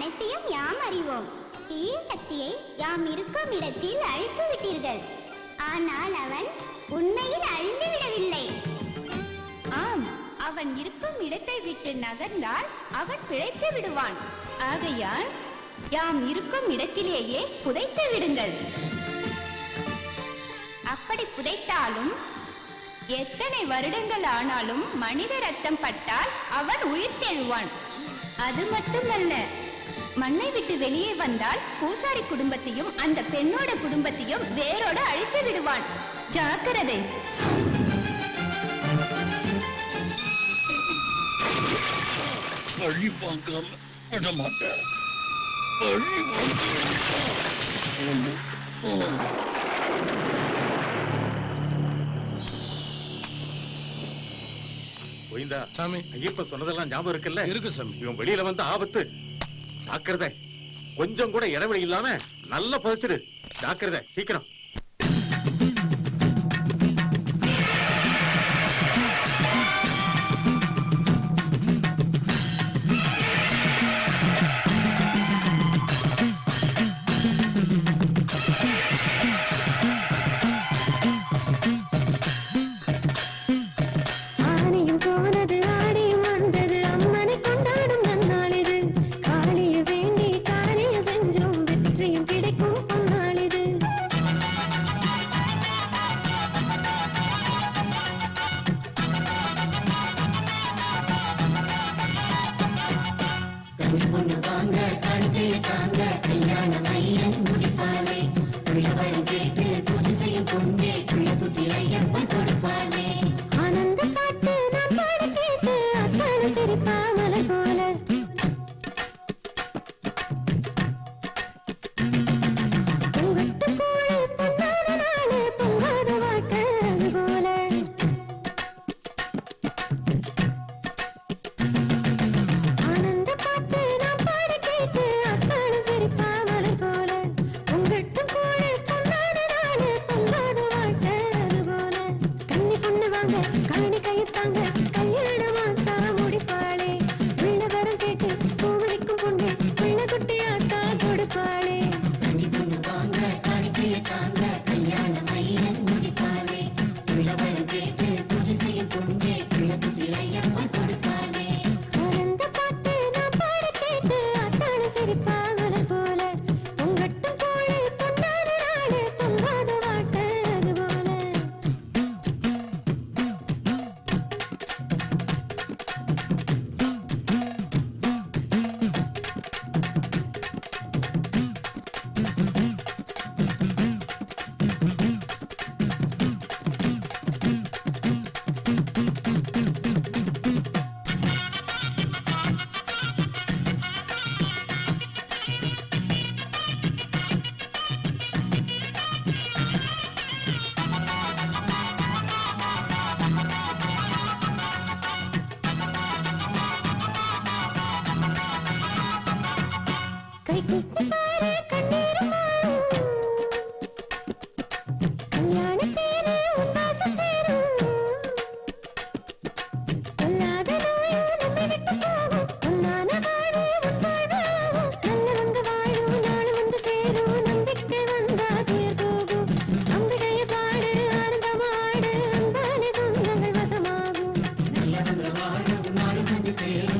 அனைத்தையும் யாம் அறிவோம். தீய சக்தியை யாம் இருக்கும் இடத்தில் அழித்து விட்டீர்கள். ஆனால் அவன் உண்மையில் அழிந்து விடவில்லை. ஆம், அவன் இருக்கும் இடத்தை விட்டு நகர்ந்தால் அவன் பிழைத்து விடுவான். ஆகையால் யாம் இருக்கும் இடத்திலேயே புதைத்து விடுங்கள். அப்படி புதைத்தாலும் எத்தனை வருடங்கள் ஆனாலும் மனித ரத்தம் பட்டால் அவன் உயிர் தெழுவான். அது மட்டுமல்ல, மண்ணை விட்டு வெளியே வந்தால் பூசாரி குடும்பத்தையும் அந்த பெண்ணோட குடும்பத்தையும் வேரோட அழித்து விடுவான். ஜாக்கிரதை. பழி பார்க்காம விட மாட்டேன். பழி கோவிந்தா, சாமி, ஐயப்ப சொன்னதெல்லாம் ஞாபகம் இருக்குல்ல? இருக்கு சாமி. இவன் வெளியில வந்து ஆபத்து. ஜாக்கிரதை. கொஞ்சம் கூட இடைவெளி இல்லாம நல்லா புதைச்சிடு. ஜாக்கிரதை, சீக்கிரம். Say